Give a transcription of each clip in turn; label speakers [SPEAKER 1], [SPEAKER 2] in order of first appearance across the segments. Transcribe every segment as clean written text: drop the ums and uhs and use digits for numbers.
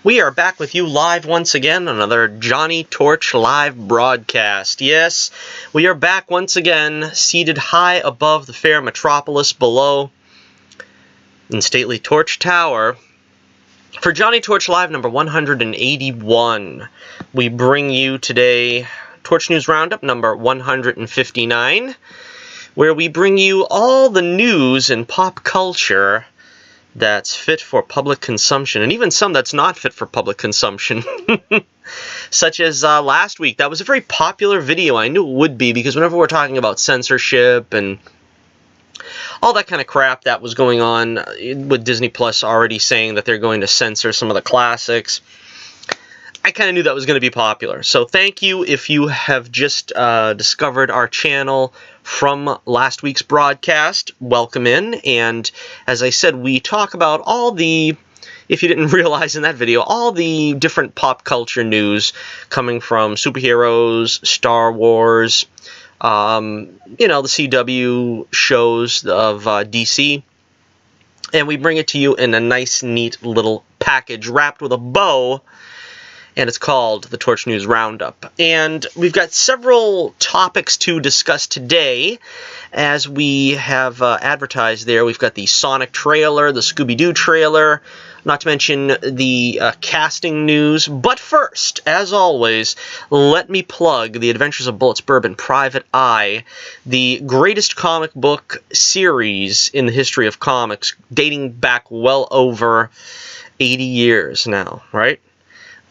[SPEAKER 1] We are back with you live once again on another Johnnie Torch live broadcast. Yes, we are back once again, seated high above the fair metropolis below in stately Torch Tower. For Johnnie Torch Live number 181, we bring you today Torch News Roundup number 159, where we bring you all the news in pop culture that's fit for public consumption, and even some that's not fit for public consumption. Such as last week. That was a very popular video. I knew it would be, because whenever we're talking about censorship and all that kind of crap that was going on with Disney Plus already saying that they're going to censor some of the classics, I kind of knew that was going to be popular. So thank you if you have just discovered our channel from last week's broadcast. Welcome in. And as I said, we talk about all the, if you didn't realize in that video, all the different pop culture news coming from superheroes, Star Wars, the CW shows of DC. And we bring it to you in a nice, neat little package wrapped with a bow. And it's called the Torch News Roundup. And we've got several topics to discuss today, as we have advertised there. We've got the Sonic trailer, the Scooby-Doo trailer, not to mention the casting news. But first, as always, let me plug The Adventures of Bullets Bourbon Private Eye, the greatest comic book series in the history of comics, dating back well over 80 years now, right?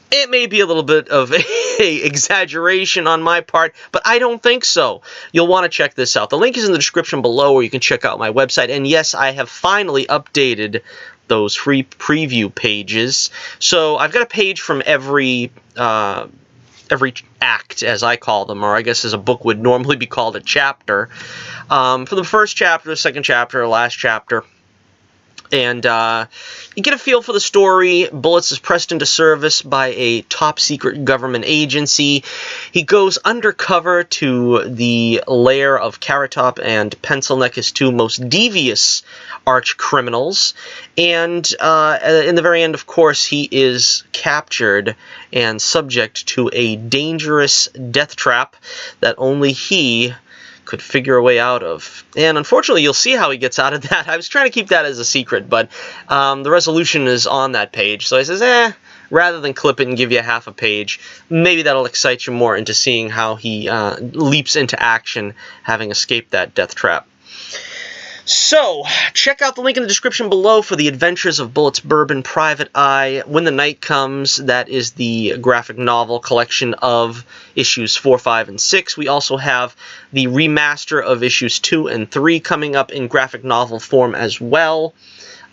[SPEAKER 1] It may be a little bit of an exaggeration on my part, but I don't think so. You'll want to check this out. The link is in the description below, where you can check out my website. And yes, I have finally updated those free preview pages. So I've got a page from every act, as I call them, or I guess as a book would normally be called, a chapter. For the first chapter, the second chapter, last chapter. And you get a feel for the story. Bullets is pressed into service by a top-secret government agency. He goes undercover to the lair of Carrot Top and Pencil Neck, his two most devious arch-criminals. And in the very end, of course, he is captured and subject to a dangerous death trap that only he could figure a way out of. And unfortunately, you'll see how he gets out of that. I was trying to keep that as a secret, but the resolution is on that page. So I says, rather than clip it and give you half a page, maybe that'll excite you more into seeing how he leaps into action, having escaped that death trap. So, check out the link in the description below for The Adventures of Bullets Bourbon Private Eye. When the Night Comes, that is the graphic novel collection of issues 4, 5, and 6. We also have the remaster of issues 2 and 3 coming up in graphic novel form as well.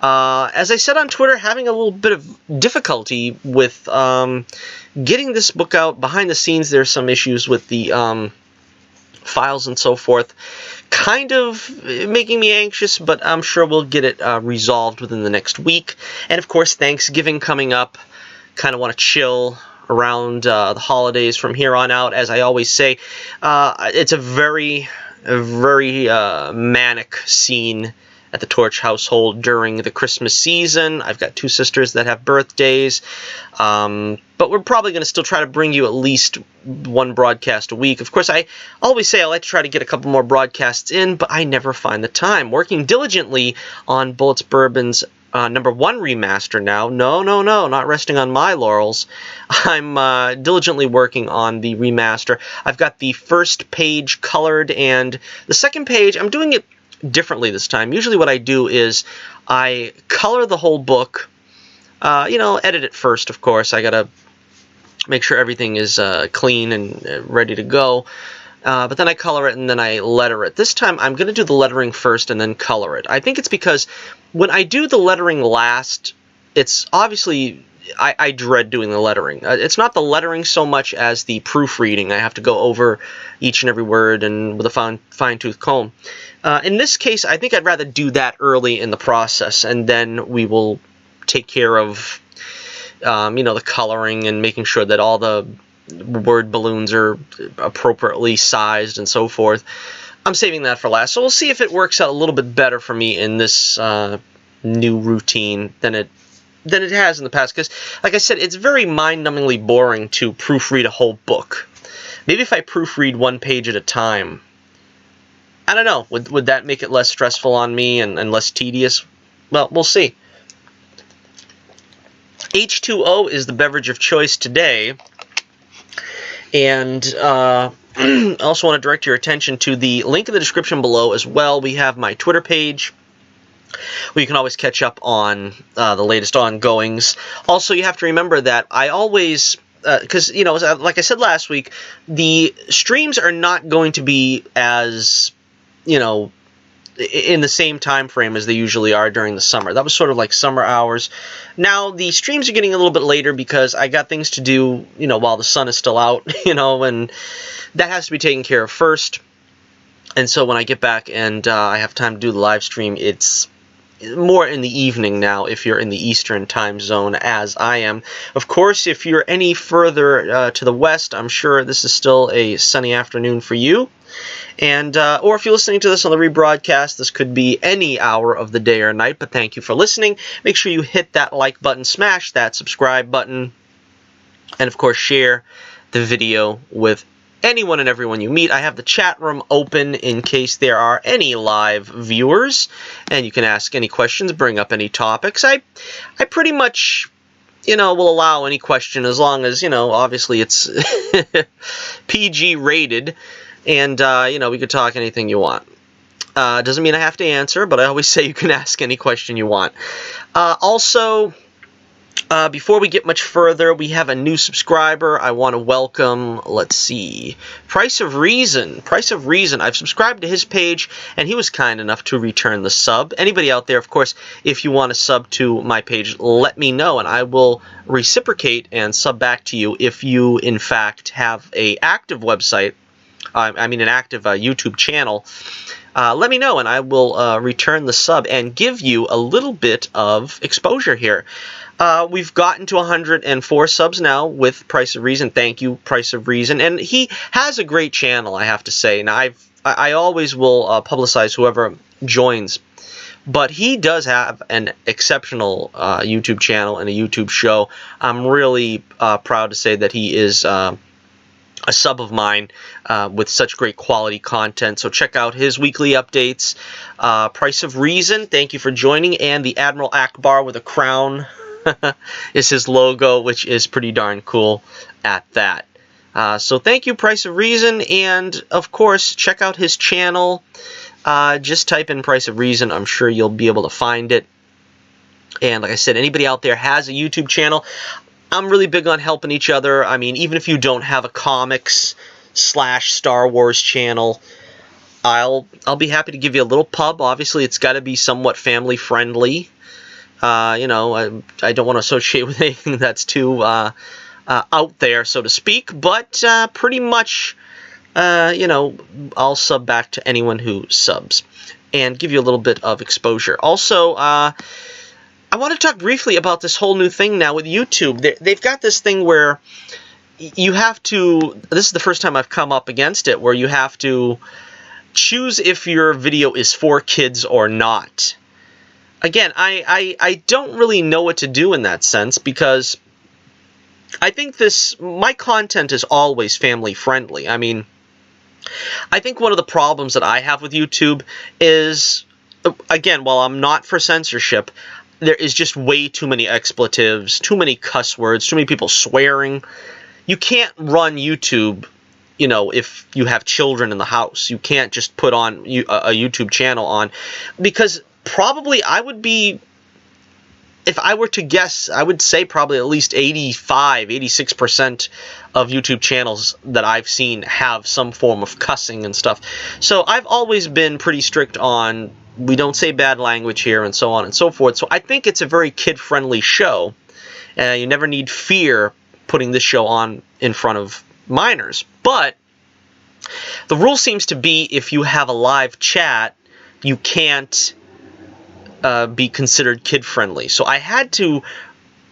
[SPEAKER 1] As I said on Twitter, having a little bit of difficulty with getting this book out. Behind the scenes, there's some issues with the files and so forth, kind of making me anxious, but I'm sure we'll get it resolved within the next week. And of course, Thanksgiving coming up. Kind of want to chill around the holidays from here on out. As I always say, it's a very manic scene at the Torch household during the Christmas season. I've got two sisters that have birthdays, but we're probably going to still try to bring you at least one broadcast a week. Of course, I always say I like to try to get a couple more broadcasts in, but I never find the time. Working diligently on Bullets Bourbon's number 1 remaster now. No, not resting on my laurels. I'm diligently working on the remaster. I've got the first page colored, and the second page, I'm doing it differently this time. Usually what I do is I color the whole book, edit it first, of course. I gotta make sure everything is clean and ready to go. But then I color it and then I letter it. This time I'm going to do the lettering first and then color it. I think it's because when I do the lettering last, it's obviously, I dread doing the lettering. It's not the lettering so much as the proofreading. I have to go over each and every word and with a fine-tooth comb. In this case, I think I'd rather do that early in the process, and then we will take care of, the coloring and making sure that all the word balloons are appropriately sized and so forth. I'm saving that for last, so we'll see if it works out a little bit better for me in this new routine than it than it has in the past. Because, like I said, it's very mind-numbingly boring to proofread a whole book. Maybe if I proofread one page at a time, I don't know, would that make it less stressful on me and less tedious? Well, we'll see. H2O is the beverage of choice today. And I also want to direct your attention to the link in the description below as well. We have my Twitter page, where you can always catch up on the latest ongoings. Also, you have to remember that I always, because, you know, like I said last week, the streams are not going to be as, you know, in the same time frame as they usually are during the summer. That was sort of like summer hours. Now, the streams are getting a little bit later because I got things to do, you know, while the sun is still out, you know, and that has to be taken care of first. And so when I get back and I have time to do the live stream, it's more in the evening now if you're in the Eastern time zone, as I am. Of course, if you're any further to the west, I'm sure this is still a sunny afternoon for you. And or if you're listening to this on the rebroadcast, this could be any hour of the day or night, but thank you for listening. Make sure you hit that like button, smash that subscribe button, and of course share the video with anyone and everyone you meet. I have the chat room open in case there are any live viewers, and you can ask any questions, bring up any topics. I pretty much, you know, will allow any question as long as, you know, obviously it's PG rated, and, you know, we could talk anything you want. Doesn't mean I have to answer, but I always say you can ask any question you want. Also, before we get much further, we have a new subscriber. I want to welcome, let's see, Price of Reason. Price of Reason. I've subscribed to his page, and he was kind enough to return the sub. Anybody out there, of course, if you want to sub to my page, let me know, and I will reciprocate and sub back to you if you, in fact, have an active website. I mean, an active YouTube channel. Let me know, and I will return the sub and give you a little bit of exposure here. We've gotten to 104 subs now with Price of Reason. Thank you, Price of Reason. And he has a great channel, I have to say. Now, I always will publicize whoever joins. But he does have an exceptional YouTube channel and a YouTube show. I'm really proud to say that he is a sub of mine with such great quality content. So check out his weekly updates. Price of Reason, thank you for joining. And the Admiral Akbar with a crown is his logo, which is pretty darn cool at that. So thank you, Price of Reason. And, of course, check out his channel. Just type in Price of Reason. I'm sure you'll be able to find it. And like I said, anybody out there has a YouTube channel, I'm really big on helping each other. I mean, even if you don't have a comics/Star Wars channel, I'll be happy to give you a little pub. Obviously, it's got to be somewhat family friendly. You know, I don't want to associate with anything that's too out there, so to speak. But pretty much, you know, I'll sub back to anyone who subs and give you a little bit of exposure. Also, I want to talk briefly about this whole new thing now with YouTube. They've got this thing where you have to, this is the first time I've come up against it, where you have to choose if your video is for kids or not. Again, I don't really know what to do in that sense, because I think my content is always family friendly. I mean, I think one of the problems that I have with YouTube is, again, while I'm not for censorship, there is just way too many expletives, too many cuss words, too many people swearing. You can't run YouTube, you know, if you have children in the house. You can't just put on a YouTube channel on, because probably I would be, if I were to guess, I would say probably at least 85, 86% of YouTube channels that I've seen have some form of cussing and stuff. So I've always been pretty strict on, we don't say bad language here, and so on and so forth. So I think it's a very kid-friendly show. You never need fear putting this show on in front of minors. But the rule seems to be, if you have a live chat, you can't be considered kid-friendly. So I had to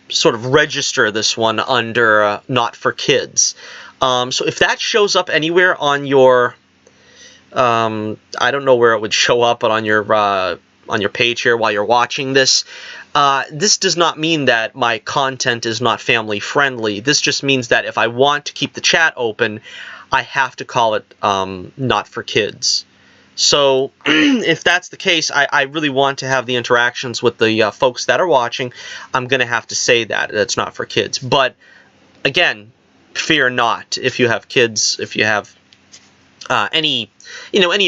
[SPEAKER 1] sort of register this one under not for kids. So if that shows up anywhere on your, I don't know where it would show up, but on your your page here while you're watching this. This does not mean that my content is not family friendly. This just means that if I want to keep the chat open, I have to call it not for kids. So if that's the case, I really want to have the interactions with the folks that are watching. I'm going to have to say that it's not for kids. But again, fear not if you have kids, if you have any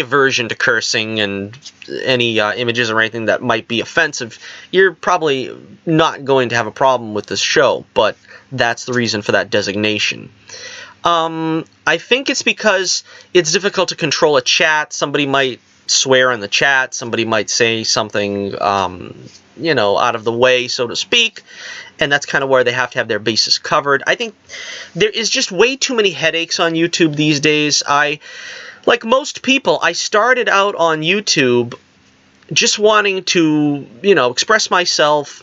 [SPEAKER 1] aversion to cursing and any images or anything that might be offensive, you're probably not going to have a problem with this show. But that's the reason for that designation. I think it's because it's difficult to control a chat. Somebody might swear in the chat. Somebody might say something, out of the way, so to speak. And that's kind of where they have to have their bases covered. I think there is just way too many headaches on YouTube these days. Like most people, I started out on YouTube just wanting to, express myself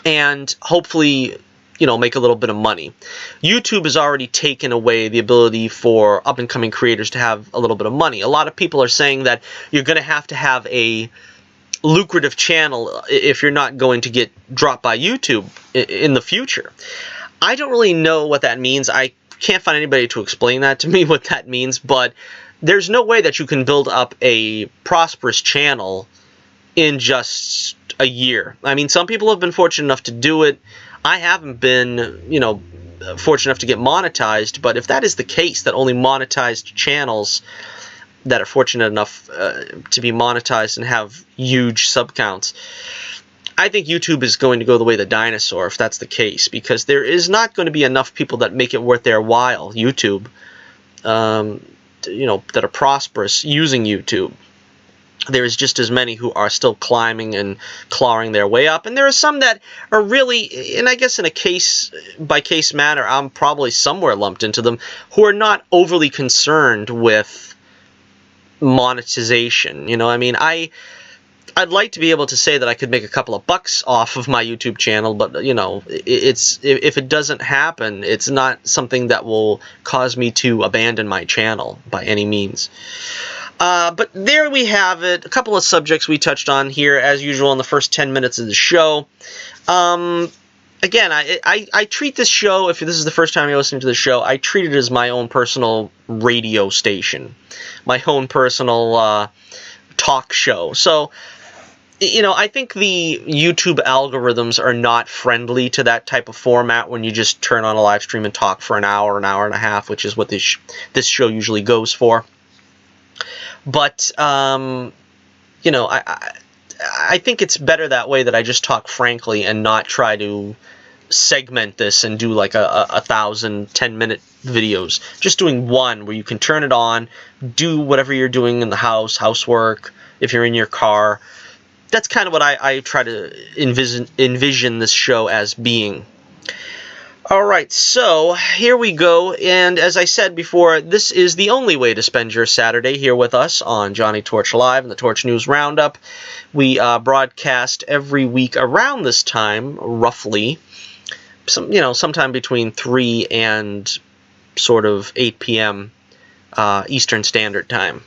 [SPEAKER 1] and hopefully make a little bit of money. YouTube has already taken away the ability for up-and-coming creators to have a little bit of money. A lot of people are saying that you're going to have a lucrative channel if you're not going to get dropped by YouTube in the future. I don't really know what that means. I can't find anybody to explain that to me, what that means, but there's no way that you can build up a prosperous channel in just a year. I mean, some people have been fortunate enough to do it. I haven't been, fortunate enough to get monetized, but if that is the case, that only monetized channels that are fortunate enough to be monetized and have huge sub counts, I think YouTube is going to go the way of the dinosaur if that's the case, because there is not going to be enough people that make it worth their while, YouTube, that are prosperous using YouTube. There is just as many who are still climbing and clawing their way up. And there are some that are really, and I guess in a case-by-case manner, I'm probably somewhere lumped into them, who are not overly concerned with monetization. I mean, I'd like to be able to say that I could make a couple of bucks off of my YouTube channel, but, if it doesn't happen, it's not something that will cause me to abandon my channel by any means. But there we have it. A couple of subjects we touched on here, as usual, in the first 10 minutes of the show. Again, I treat this show, if this is the first time you're listening to the show, I treat it as my own personal radio station, my own personal talk show. So, I think the YouTube algorithms are not friendly to that type of format when you just turn on a live stream and talk for an hour and a half, which is what this show usually goes for. But, I think it's better that way, that I just talk frankly and not try to segment this and do like a 1,000 10-minute videos. Just doing one where you can turn it on, do whatever you're doing in the house, housework, if you're in your car. That's kind of what I try to envision this show as being. Alright, so here we go, and as I said before, this is the only way to spend your Saturday here with us on Johnny Torch Live and the Torch News Roundup. We broadcast every week around this time, roughly, sometime between 3 and sort of 8 p.m. Eastern Standard Time.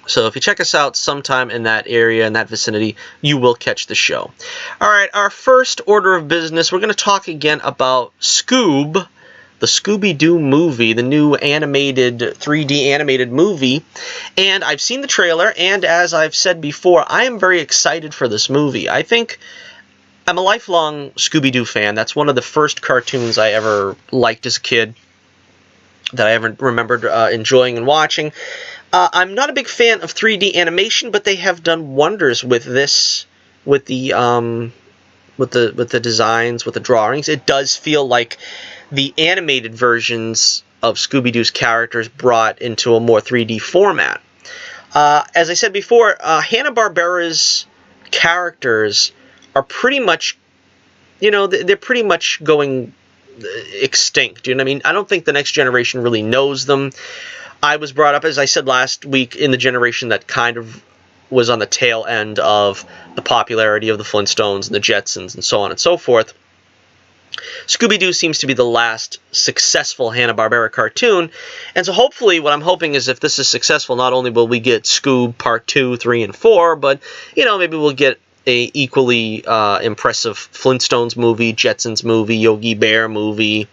[SPEAKER 1] So if you check us out sometime in that area, in that vicinity, you will catch the show. All right, our first order of business, we're going to talk again about Scoob, the Scooby-Doo movie, the new 3D animated movie. And I've seen the trailer, and as I've said before, I am very excited for this movie. I think I'm a lifelong Scooby-Doo fan. That's one of the first cartoons I ever liked as a kid, that I ever remembered enjoying and watching. I'm not a big fan of 3D animation, but they have done wonders with this, with the designs, with the drawings. It does feel like the animated versions of Scooby-Doo's characters brought into a more 3D format. As I said before, Hanna-Barbera's characters are pretty much, they're pretty much going extinct. You know what I mean? I don't think the next generation really knows them. I was brought up, as I said last week, in the generation that kind of was on the tail end of the popularity of the Flintstones and the Jetsons and so on and so forth. Scooby-Doo seems to be the last successful Hanna-Barbera cartoon, and so hopefully what I'm hoping is if this is successful, not only will we get Scoob Part 2, 3, and 4, but, you know, maybe we'll get a equally impressive Flintstones movie, Jetsons movie, Yogi Bear movie.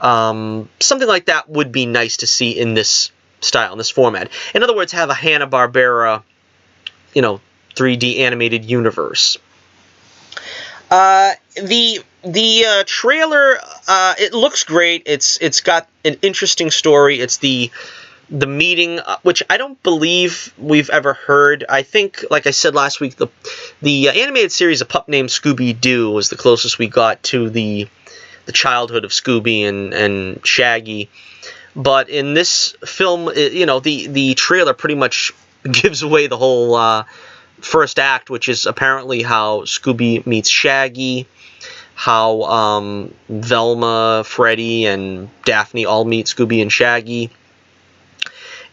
[SPEAKER 1] Something like that would be nice to see in this style, in this format. In other words, have a Hanna-Barbera, you know, 3D animated universe. The trailer, it looks great. It's got an interesting story. It's the meeting, which I don't believe we've ever heard. I think, like I said last week, the animated series, A Pup Named Scooby-Doo, was the closest we got to the childhood of Scooby and Shaggy. But in this film, you know, the trailer pretty much gives away the whole first act, which is apparently how Scooby meets Shaggy, how Velma, Freddy, and Daphne all meet Scooby and Shaggy.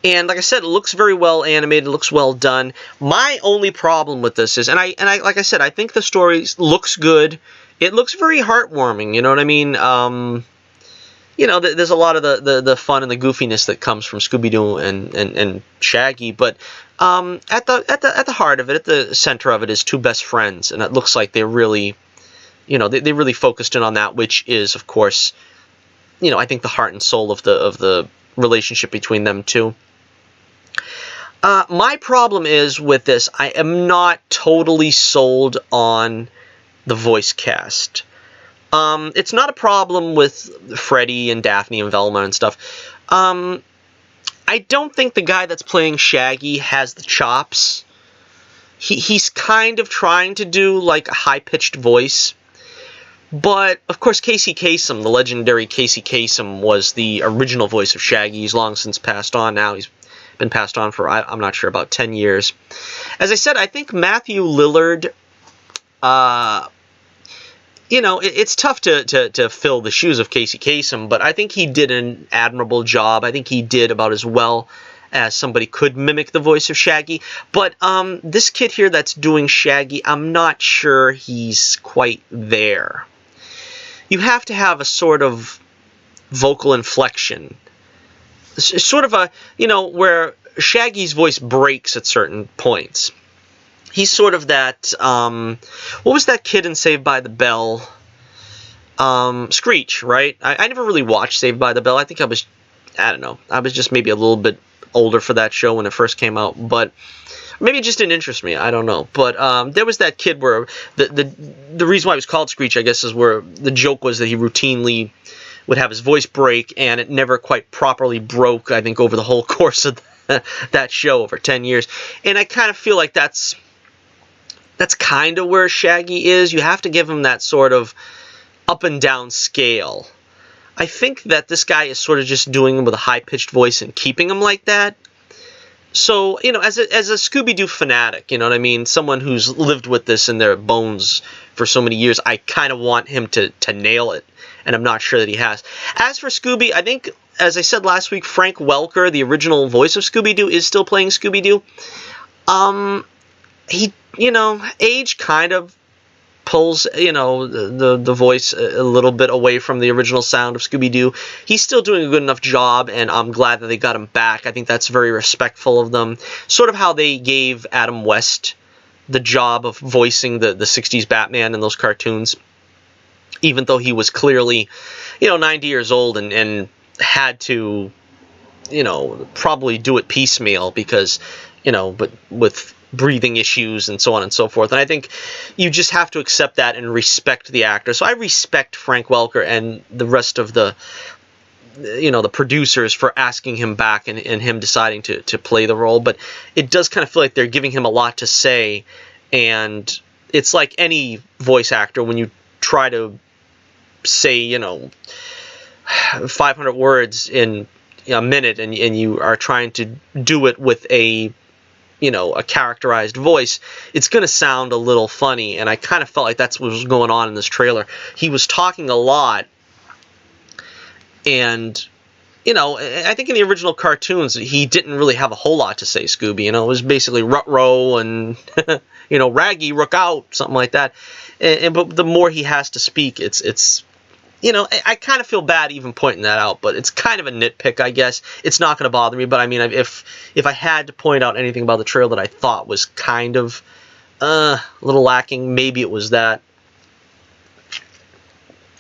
[SPEAKER 1] And like I said, it looks very well animated, it looks well done. My only problem with this is, and I like I said, I think the story looks good. It looks very heartwarming, you know what I mean? You know, there's a lot of the fun and the goofiness that comes from Scooby-Doo and Shaggy, but at the heart of it, at the center of it, is two best friends, and it looks like they're really, you know, they really focused in on that, which is, of course, you know, I think the heart and soul of the relationship between them two. My problem is with this, I am not totally sold on the voice cast. It's not a problem with Freddy and Daphne and Velma and stuff. I don't think the guy that's playing Shaggy has the chops. He's kind of trying to do like a high-pitched voice. But, of course, Casey Kasem, the legendary Casey Kasem, was the original voice of Shaggy. He's long since passed on now. He's been passed on for, I'm not sure, about 10 years. As I said, I think Matthew Lillard, you know, it's tough to fill the shoes of Casey Kasem, but I think he did an admirable job. I think he did about as well as somebody could mimic the voice of Shaggy. But this kid here that's doing Shaggy, I'm not sure he's quite there. You have to have a sort of vocal inflection. Sort of a, you know, where Shaggy's voice breaks at certain points. He's sort of that, what was that kid in Saved by the Bell? Screech, right? I never really watched Saved by the Bell. I think I don't know, I was just maybe a little bit older for that show when it first came out, but maybe it just didn't interest me, I don't know. But there was that kid where, the reason why it was called Screech, I guess, is where the joke was that he routinely would have his voice break, and it never quite properly broke, I think, over the whole course of that show over 10 years. And I kind of feel like that's kind of where Shaggy is. You have to give him that sort of up and down scale. I think that this guy is sort of just doing him with a high-pitched voice and keeping him like that. So, you know, as a Scooby-Doo fanatic, you know what I mean, someone who's lived with this in their bones for so many years, I kind of want him to nail it, and I'm not sure that he has. As for Scooby, I think, as I said last week, Frank Welker, the original voice of Scooby-Doo, is still playing Scooby-Doo. He, you know, age kind of pulls, you know, the voice a little bit away from the original sound of Scooby-Doo. He's still doing a good enough job, and I'm glad that they got him back. I think that's very respectful of them. Sort of how they gave Adam West the job of voicing the 60s Batman in those cartoons, even though he was clearly, you know, 90 years old and had to, you know, probably do it piecemeal because, you know, but with breathing issues and so on and so forth. And I think you just have to accept that and respect the actor. So I respect Frank Welker and the rest of the, you know, the producers for asking him back and him deciding to play the role. But it does kind of feel like they're giving him a lot to say. And it's like any voice actor when you try to say, you know, 500 words in a minute and you are trying to do it with a, you know, a characterized voice, it's going to sound a little funny, and I kind of felt like that's what was going on in this trailer. He was talking a lot, and, you know, I think in the original cartoons, he didn't really have a whole lot to say, Scooby, you know, it was basically rut-row and, you know, Raggy, rook out, something like that, but the more he has to speak, it's you know, I kind of feel bad even pointing that out, but it's kind of a nitpick, I guess. It's not going to bother me, but I mean, if I had to point out anything about the trailer that I thought was kind of a little lacking, maybe it was that.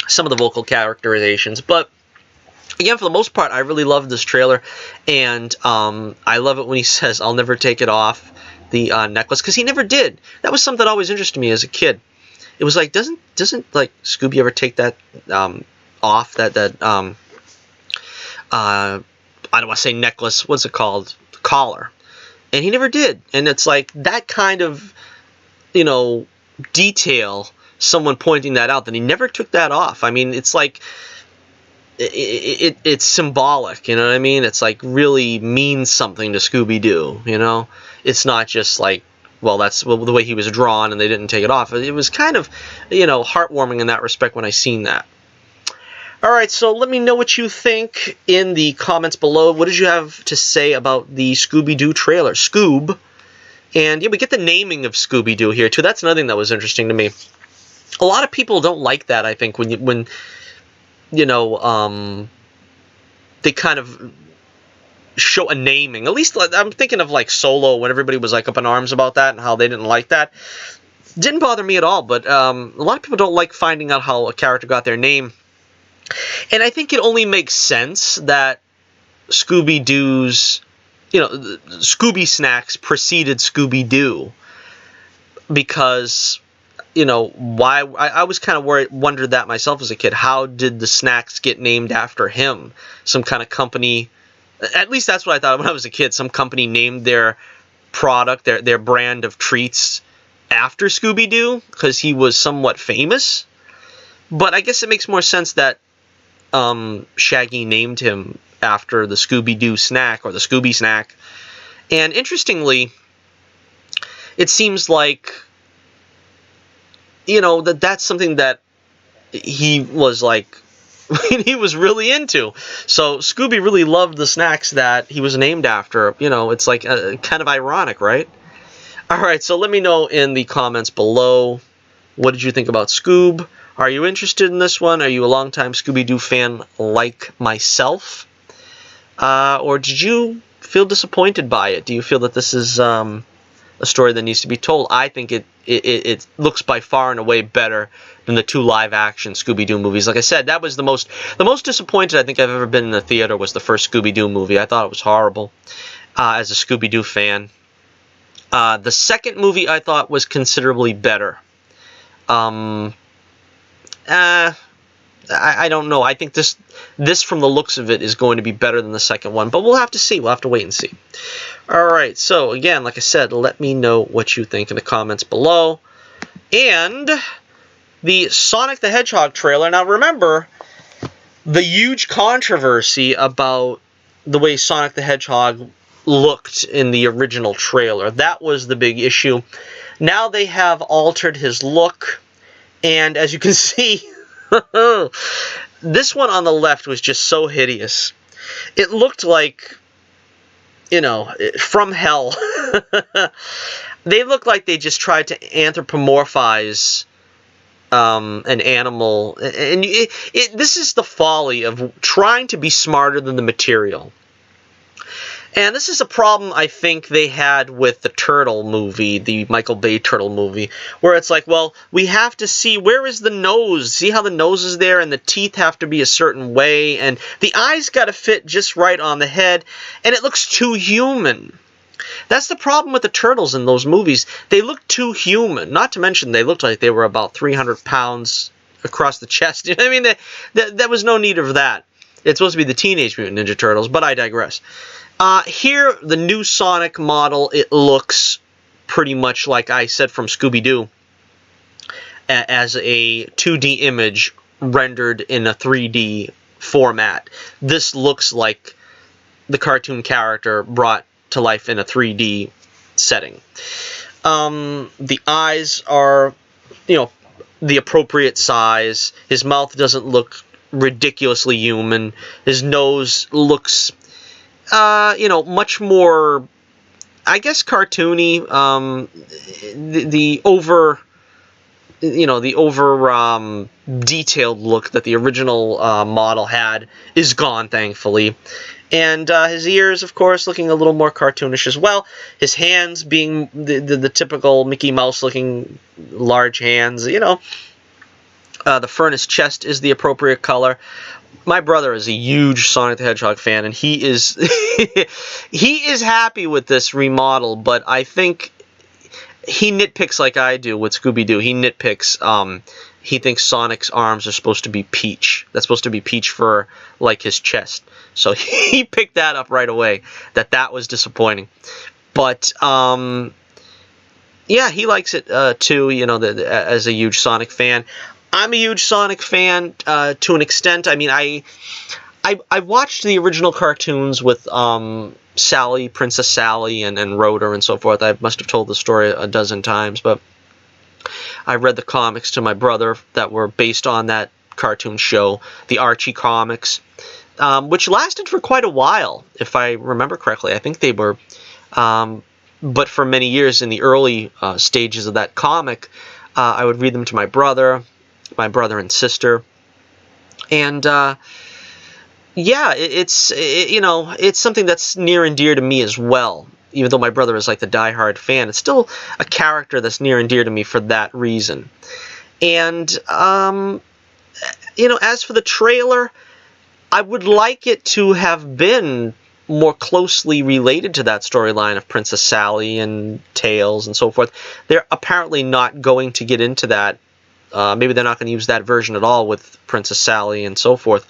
[SPEAKER 1] Some of the vocal characterizations, but again, for the most part, I really love this trailer, and I love it when he says, "I'll never take it off," the necklace, because he never did. That was something that always interested me as a kid. It was like, doesn't like Scooby ever take that off? I don't want to say necklace. What's it called? Collar, and he never did. And it's like that kind of, you know, detail. Someone pointing that out, that he never took that off. I mean, it's like it's symbolic, you know what I mean? It's like really means something to Scooby-Doo, you know? It's not just like, well, that's the way he was drawn and they didn't take it off. It was kind of, you know, heartwarming in that respect when I seen that. All right, so let me know what you think in the comments below. What did you have to say about the Scooby-Doo trailer? Scoob. And yeah, we get the naming of Scooby-Doo here too. That's another thing that was interesting to me. A lot of people don't like that, I think, when you know, they kind of show a naming. At least I'm thinking of like Solo, when everybody was like up in arms about that and how they didn't like that. Didn't bother me at all, but a lot of people don't like finding out how a character got their name. And I think it only makes sense that Scooby-Doo's, you know, Scooby Snacks preceded Scooby-Doo, because, you know, why I was kind of wondered that myself as a kid. How did the snacks get named after him? Some kind of company, at least that's what I thought when I was a kid. Some company named their product, their brand of treats, after Scooby-Doo because he was somewhat famous. But I guess it makes more sense that Shaggy named him after the Scooby-Doo snack, or the Scooby snack. And interestingly, it seems like, you know, that's something that he was like, he was really into. So Scooby really loved the snacks that he was named after. You know, it's like kind of ironic, right? All right, so let me know in the comments below, what did you think about Scoob? Are you interested in this one? Are you a longtime Scooby-Doo fan like myself? Or did you feel disappointed by it? Do you feel that this is a story that needs to be told? I think it looks by far and away better than the 2 live-action Scooby-Doo movies. Like I said, that was the most disappointed I think I've ever been in the theater was the first Scooby-Doo movie. I thought it was horrible as a Scooby-Doo fan. The second movie I thought was considerably better. I don't know. I think this from the looks of it is going to be better than the second one, but we'll have to see. We'll have to wait and see. Alright, so again, like I said, let me know what you think in the comments below. And the Sonic the Hedgehog trailer. Now remember, the huge controversy about the way Sonic the Hedgehog looked in the original trailer. That was the big issue. Now they have altered his look, and as you can see, this one on the left was just so hideous. It looked like, you know, from hell. They look like they just tried to anthropomorphize an animal. And this is the folly of trying to be smarter than the material. And this is a problem I think they had with the Turtle movie, the Michael Bay Turtle movie, where it's like, well, we have to see, where is the nose? See how the nose is there and the teeth have to be a certain way, and the eyes got to fit just right on the head, and it looks too human. That's the problem with the Turtles in those movies. They look too human. Not to mention they looked like they were about 300 pounds across the chest. You know what I mean? There was no need of that. It's supposed to be the Teenage Mutant Ninja Turtles, but I digress. Here, the new Sonic model, it looks pretty much like I said from Scooby-Doo, as a 2D image rendered in a 3D format. This looks like the cartoon character brought to life in a 3D setting. The eyes are, you know, the appropriate size. His mouth doesn't look ridiculously human. His nose looks, you know, much more, I guess, cartoony. The over you know, the over detailed look that the original model had is gone, thankfully. And his ears, of course, looking a little more cartoonish as well. His hands being the typical Mickey Mouse looking large hands, you know. The furnace chest is the appropriate color. My brother is a huge Sonic the Hedgehog fan, and he is he is happy with this remodel, but I think he nitpicks like I do with Scooby-Doo. He nitpicks. He thinks Sonic's arms are supposed to be peach. That's supposed to be peach fur, like his chest. So he picked that up right away, that was disappointing. But, yeah, he likes it, too, you know, as a huge Sonic fan. I'm a huge Sonic fan, to an extent. I mean, I watched the original cartoons with, Sally, Princess Sally, and Rotor and so forth. I must have told the story a dozen times, but I read the comics to my brother that were based on that cartoon show, the Archie comics, which lasted for quite a while, if I remember correctly. I think they were, but for many years in the early stages of that comic, I would read them to my brother and sister, and yeah, it's you know, it's something that's near and dear to me as well. Even though my brother is like the diehard fan, it's still a character that's near and dear to me for that reason. And you know, as for the trailer, I would like it to have been more closely related to that storyline of Princess Sally and Tails and so forth. They're apparently not going to get into that. Maybe they're not going to use that version at all with Princess Sally and so forth.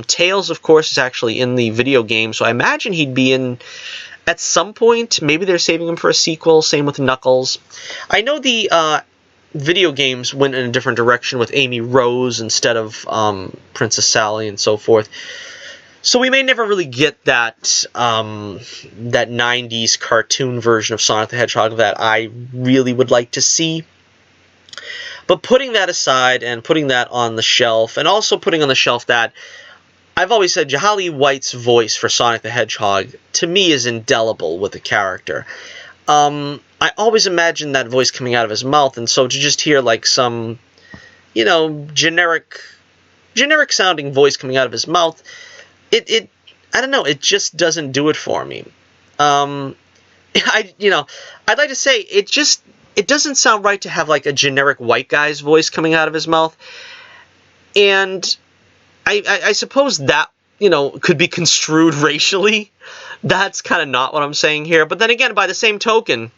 [SPEAKER 1] Tails, of course, is actually in the video game, so I imagine he'd be in at some point. Maybe they're saving him for a sequel. Same with Knuckles. I know the video games went in a different direction with Amy Rose instead of Princess Sally and so forth. So we may never really get that that 90s cartoon version of Sonic the Hedgehog that I really would like to see. But putting that aside and putting that on the shelf, and also putting on the shelf that I've always said JTLive White's voice for Sonic the Hedgehog, to me, is indelible with the character. I always imagined that voice coming out of his mouth, and so to just hear, like, some, you know, generic-sounding voice coming out of his mouth, I don't know, it just doesn't do it for me. I'd like to say, it doesn't sound right to have, like, a generic white guy's voice coming out of his mouth, and I suppose that, you know, could be construed racially. That's kind of not what I'm saying here. But then again, by the same token,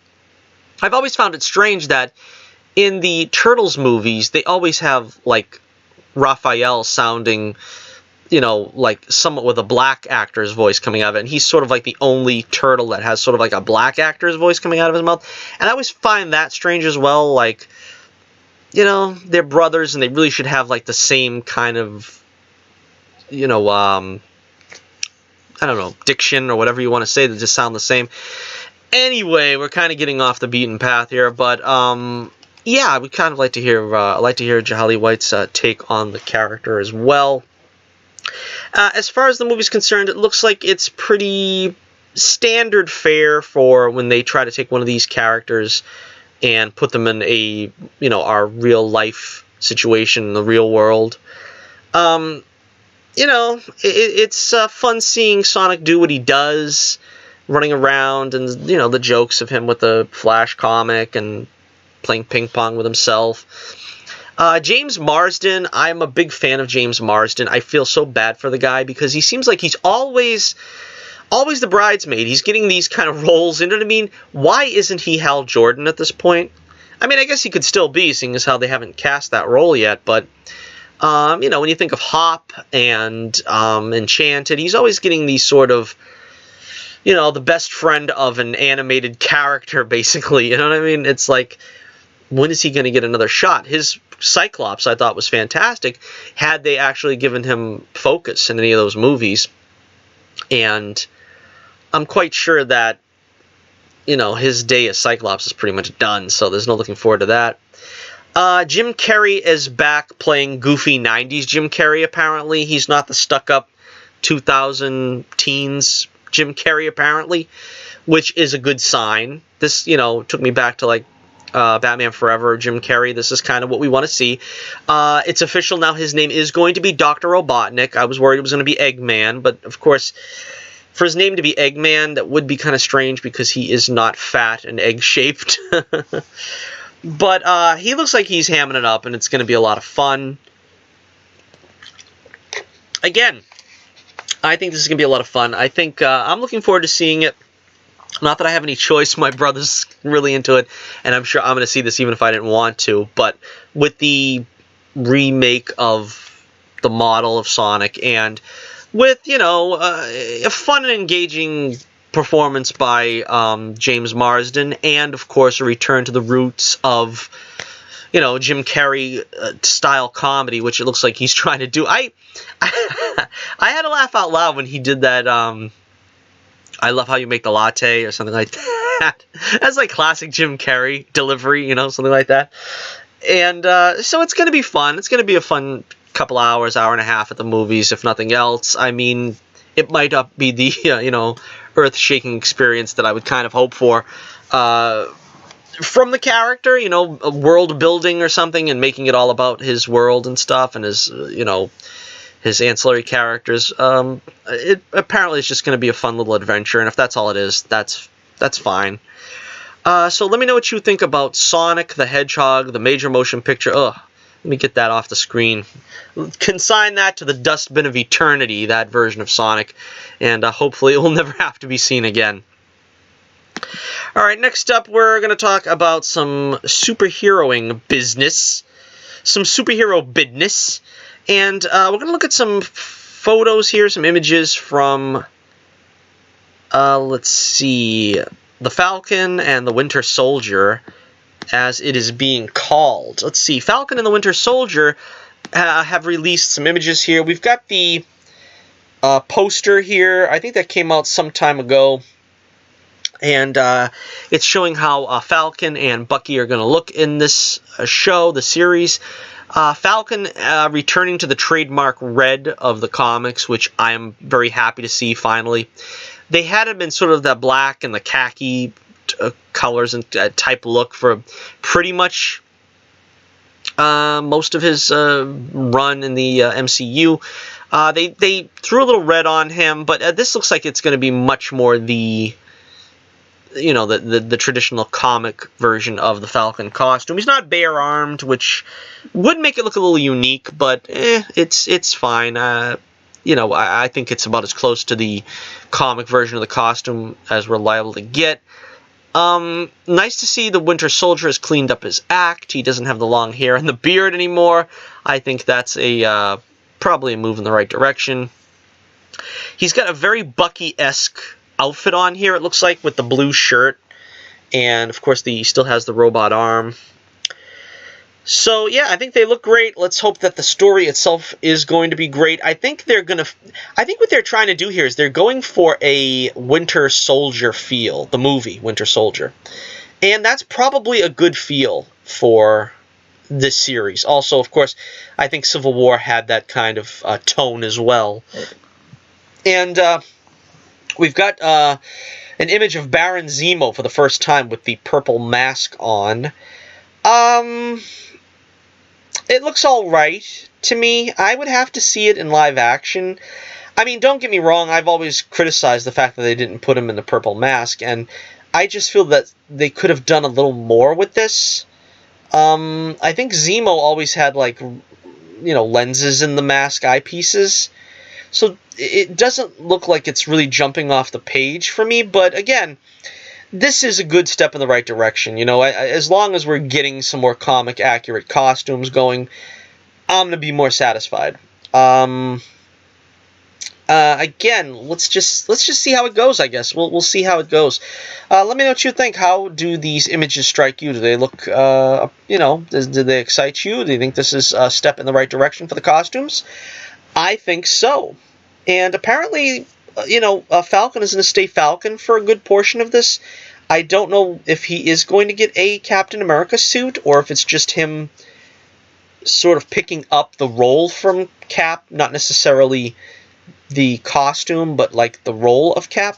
[SPEAKER 1] I've always found it strange that in the Turtles movies, they always have, like, Raphael sounding, you know, like somewhat with a black actor's voice coming out of it. And he's sort of like the only turtle that has sort of like a black actor's voice coming out of his mouth. And I always find that strange as well. Like, you know, they're brothers and they really should have, like, the same kind of, you know, I don't know, diction or whatever you want to say that just sound the same. Anyway, we're kind of getting off the beaten path here, but yeah, we kind of like to hear JTLive White's take on the character as well. As far as the movie's concerned, it looks like it's pretty standard fare for when they try to take one of these characters and put them in a, you know, our real life situation in the real world. You know, it's fun seeing Sonic do what he does, running around, and, you know, the jokes of him with the Flash comic and playing ping pong with himself. James Marsden, I'm a big fan of James Marsden. I feel so bad for the guy because he seems like he's always the bridesmaid. He's getting these kind of roles, you know what I mean? Why isn't he Hal Jordan at this point? I mean, I guess he could still be, seeing as how they haven't cast that role yet, but you know, when you think of Hop and Enchanted, he's always getting these sort of, you know, the best friend of an animated character, basically. You know what I mean? It's like, when is he going to get another shot? His Cyclops, I thought, was fantastic, had they actually given him focus in any of those movies. And I'm quite sure that, you know, his day as Cyclops is pretty much done, so there's no looking forward to that. Jim Carrey is back playing goofy 90s Jim Carrey, apparently. He's not the stuck-up 2000 teens Jim Carrey, apparently, which is a good sign. This, you know, took me back to, like, Batman Forever, Jim Carrey. This is kind of what we want to see. It's official now. His name is going to be Dr. Robotnik. I was worried it was going to be Eggman, but of course, for his name to be Eggman, that would be kind of strange because he is not fat and egg-shaped. But he looks like he's hamming it up, and it's going to be a lot of fun. Again, I think this is going to be a lot of fun. I think I'm looking forward to seeing it. Not that I have any choice. My brother's really into it, and I'm sure I'm going to see this even if I didn't want to. But with the remake of the model of Sonic, and with, you know, a fun and engaging performance by James Marsden, and, of course, a return to the roots of, you know, Jim Carrey style comedy, which it looks like he's trying to do. I had to laugh out loud when he did that, I love how you make the latte, or something like that. That's like classic Jim Carrey delivery, you know, something like that. And so it's going to be fun. It's going to be a fun couple hours, hour and a half at the movies, if nothing else. I mean, it might not be the, you know, earth-shaking experience that I would kind of hope for from the character, you know, world building or something, and making it all about his world and stuff, and his, you know, his ancillary characters. Apparently it's just going to be a fun little adventure, and if that's all it is, that's fine. So let me know what you think about Sonic the Hedgehog, the major motion picture. Ugh, let me get that off the screen. Consign that to the dustbin of eternity, that version of Sonic, and hopefully it will never have to be seen again. Alright, next up we're going to talk about some superheroing business. Some superhero business. And we're going to look at some photos here, some images from, let's see, the Falcon and the Winter Soldier, as it is being called. Let's see, Falcon and the Winter Soldier have released some images here. We've got the poster here. I think that came out some time ago. And it's showing how Falcon and Bucky are going to look in this show, the series. Falcon returning to the trademark red of the comics, which I am very happy to see finally. They had him in sort of the black and the khaki colors and type look for pretty much most of his run in the MCU. They threw a little red on him, but this looks like it's going to be much more the, you know, the traditional comic version of the Falcon costume. He's not bare-armed, which would make it look a little unique, but it's fine. You know, I think it's about as close to the comic version of the costume as we're liable to get. Nice to see the Winter Soldier has cleaned up his act. He doesn't have the long hair and the beard anymore. I think that's a probably a move in the right direction. He's got a very Bucky-esque outfit on here, it looks like, with the blue shirt, and of course he still has the robot arm. So yeah, I think they look great. Let's hope that the story itself is going to be great. I think what they're trying to do here is they're going for a Winter Soldier feel, the movie Winter Soldier, and that's probably a good feel for this series. Also, of course, I think Civil War had that kind of tone as well. And we've got an image of Baron Zemo for the first time with the purple mask on. It looks alright to me. I would have to see it in live action. I mean, don't get me wrong, I've always criticized the fact that they didn't put him in the purple mask, and I just feel that they could have done a little more with this. I think Zemo always had, like, you know, lenses in the mask eyepieces. So it doesn't look like it's really jumping off the page for me, but again, this is a good step in the right direction. You know, as long as we're getting some more comic accurate costumes going, I'm gonna be more satisfied. Again, let's just see how it goes. I guess we'll see how it goes. Let me know what you think. How do these images strike you? Do they look, you know, do they excite you? Do you think this is a step in the right direction for the costumes? I think so. And apparently, you know, Falcon is going to stay Falcon for a good portion of this. I don't know if he is going to get a Captain America suit, or if it's just him sort of picking up the role from Cap, not necessarily the costume, but like the role of Cap.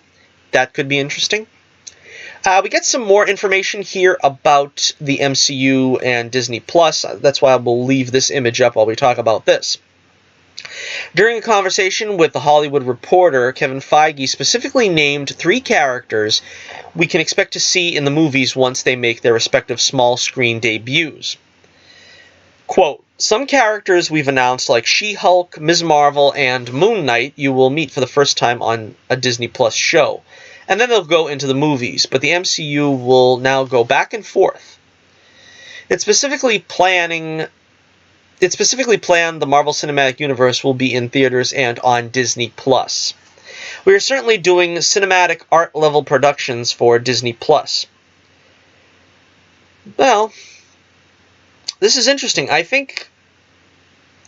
[SPEAKER 1] That could be interesting. We get some more information here about the MCU and Disney+. That's why I will leave this image up while we talk about this. During a conversation with The Hollywood Reporter, Kevin Feige specifically named 3 characters we can expect to see in the movies once they make their respective small-screen debuts. Quote, "Some characters we've announced, like She-Hulk, Ms. Marvel, and Moon Knight, you will meet for the first time on a Disney Plus show. And then they'll go into the movies, but the MCU will now go back and forth. It's specifically planned the Marvel Cinematic Universe will be in theaters and on Disney Plus. We are certainly doing cinematic art-level productions for Disney Plus." Well, this is interesting. I think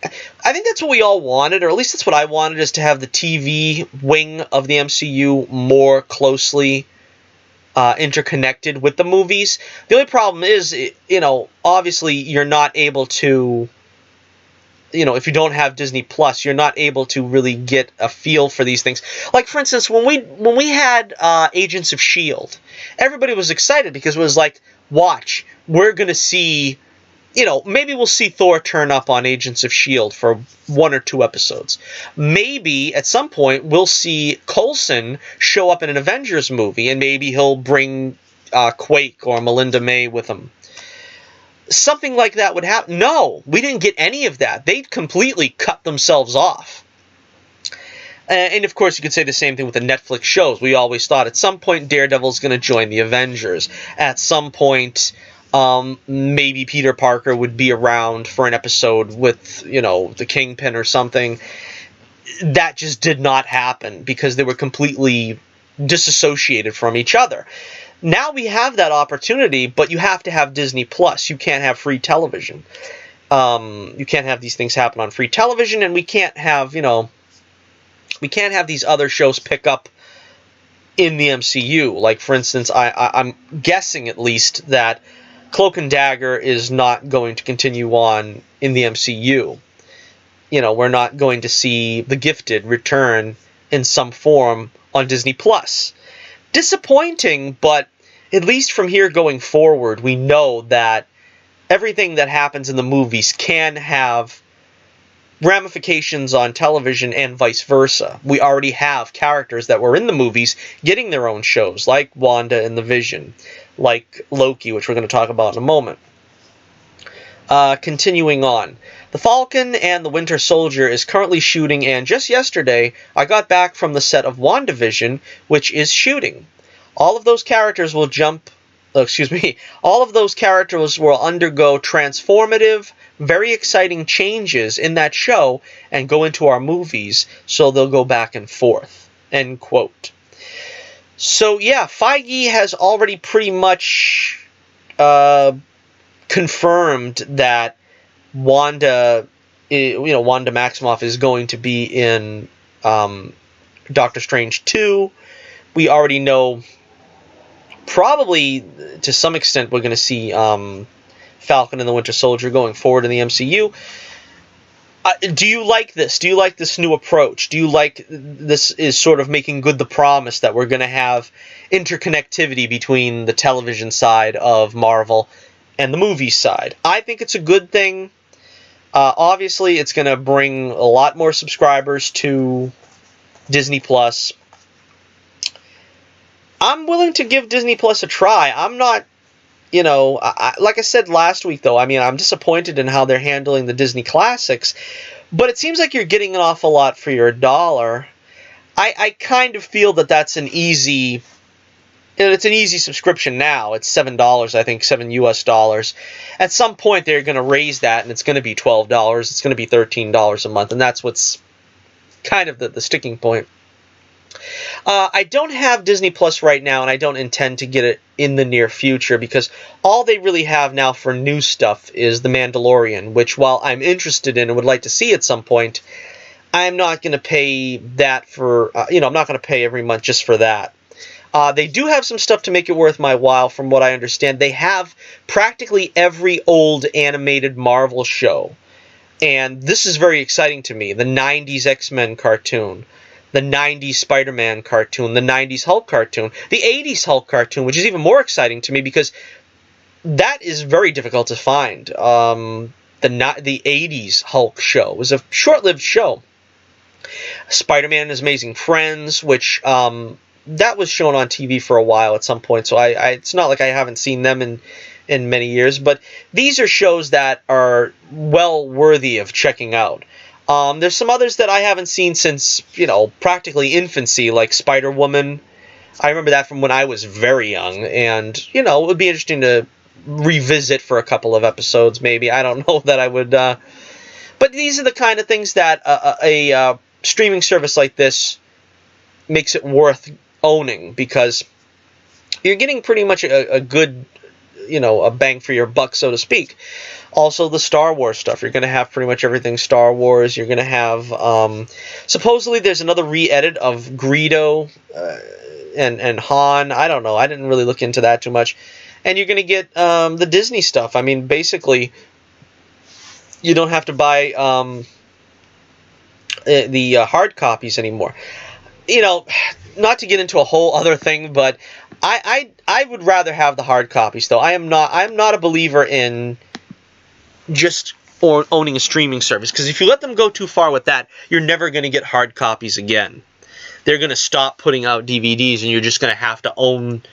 [SPEAKER 1] that's what we all wanted, or at least that's what I wanted, is to have the TV wing of the MCU more closely interconnected with the movies. The only problem is, obviously you're not able to, if you don't have Disney Plus, you're not able to really get a feel for these things. Like, for instance, when we had Agents of S.H.I.E.L.D., everybody was excited because it was like, watch, we're going to see, maybe we'll see Thor turn up on Agents of S.H.I.E.L.D. for 1 or 2 episodes. Maybe at some point we'll see Coulson show up in an Avengers movie, and maybe he'll bring Quake or Melinda May with him. Something like that would happen. No, we didn't get any of that. They completely cut themselves off. And of course, you could say the same thing with the Netflix shows. We always thought at some point Daredevil's going to join the Avengers. At some point, maybe Peter Parker would be around for an episode with, the Kingpin or something. That just did not happen because they were completely disassociated from each other. Now we have that opportunity, but you have to have Disney Plus. You can't have free television. You can't have these things happen on free television, and we can't have, we can't have these other shows pick up in the MCU. Like, for instance, I'm guessing at least that Cloak and Dagger is not going to continue on in the MCU. We're not going to see The Gifted return in some form on Disney Plus. Disappointing, but at least from here going forward, we know that everything that happens in the movies can have ramifications on television and vice versa. We already have characters that were in the movies getting their own shows, like Wanda and the Vision, like Loki, which we're going to talk about in a moment. Continuing on. The Falcon and the Winter Soldier is currently shooting, and just yesterday, I got back from the set of WandaVision, which is shooting. All of those characters will all of those characters will undergo transformative, very exciting changes in that show and go into our movies, so they'll go back and forth. End quote. So yeah, Feige has already pretty much confirmed that Wanda Maximoff is going to be in Doctor Strange 2. We already know, probably to some extent, we're going to see Falcon and the Winter Soldier going forward in the MCU. Do you like this? Do you like this new approach? Do you like this is sort of making good the promise that we're going to have interconnectivity between the television side of Marvel and the movie side? I think it's a good thing. Obviously, it's going to bring a lot more subscribers to Disney Plus. I'm willing to give Disney Plus a try. I'm not, like I said last week, though, I'm disappointed in how they're handling the Disney classics, but it seems like you're getting an awful lot for your dollar. I kind of feel that that's an easy... It's an easy subscription now. It's $7, I think, $7 US. At some point, they're going to raise that, and it's going to be $12. It's going to be $13 a month, and that's what's kind of the sticking point. I don't have Disney Plus right now, and I don't intend to get it in the near future, because all they really have now for new stuff is The Mandalorian, which, while I'm interested in and would like to see at some point, I'm not going to pay that for, I'm not going to pay every month just for that. They do have some stuff to make it worth my while, from what I understand. They have practically every old animated Marvel show. And this is very exciting to me. The 90s X-Men cartoon. the 90s Spider-Man cartoon, the 90s Hulk cartoon, the 80s Hulk cartoon, which is even more exciting to me because that is very difficult to find. The 80s Hulk show was a short-lived show. Spider-Man and His Amazing Friends, which that was shown on TV for a while at some point, so it's not like I haven't seen them in many years, but these are shows that are well worthy of checking out. There's some others that I haven't seen since, practically infancy, like Spider-Woman. I remember that from when I was very young, and, it would be interesting to revisit for a couple of episodes, maybe. I don't know that I would, but these are the kind of things that a streaming service like this makes it worth owning, because you're getting pretty much a good, a bang for your buck, so to speak. Also, the Star Wars stuff. You're going to have pretty much everything Star Wars. You're going to have, supposedly there's another re-edit of Greedo and Han. I don't know. I didn't really look into that too much. And you're going to get the Disney stuff. I mean, basically, you don't have to buy the hard copies anymore. Not to get into a whole other thing, but I would rather have the hard copies, though. I'm not a believer in just owning a streaming service, because if you let them go too far with that, you're never going to get hard copies again. They're going to stop putting out DVDs, and you're just going to have to own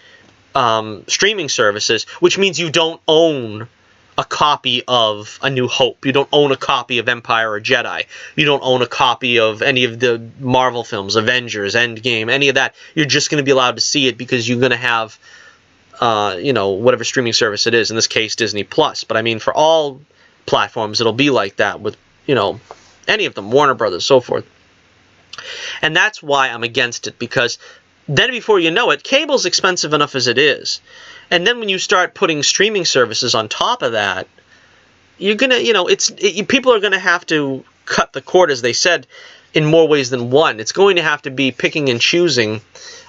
[SPEAKER 1] streaming services, which means you don't own a copy of A New Hope. You don't own a copy of Empire or Jedi. You don't own a copy of any of the Marvel films, Avengers, Endgame, any of that. You're just going to be allowed to see it because you're going to have, whatever streaming service it is, in this case, Disney+. But I mean, for all platforms, it'll be like that with, any of them, Warner Brothers, so forth. And that's why I'm against it, because then before you know it, cable's expensive enough as it is. And then when you start putting streaming services on top of that, you're going to, people are going to have to cut the cord, as they said, in more ways than one. It's going to have to be picking and choosing.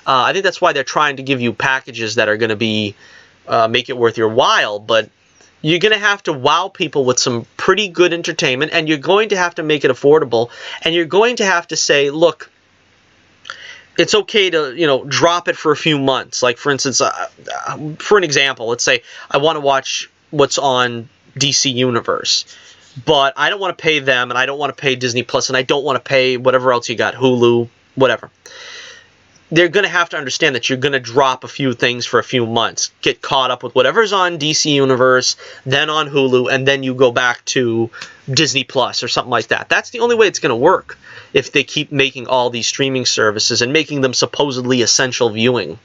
[SPEAKER 1] I think that's why they're trying to give you packages that are going to be, make it worth your while. But you're going to have to wow people with some pretty good entertainment, and you're going to have to make it affordable. And you're going to have to say, look, it's okay to, drop it for a few months. Like, for instance, for an example, let's say I want to watch what's on DC Universe, but I don't want to pay them, and I don't want to pay Disney Plus, and I don't want to pay whatever else you got, Hulu, whatever. They're going to have to understand that you're going to drop a few things for a few months, get caught up with whatever's on DC Universe, then on Hulu, and then you go back to Disney Plus or something like that. That's the only way it's going to work, if they keep making all these streaming services and making them supposedly essential viewing.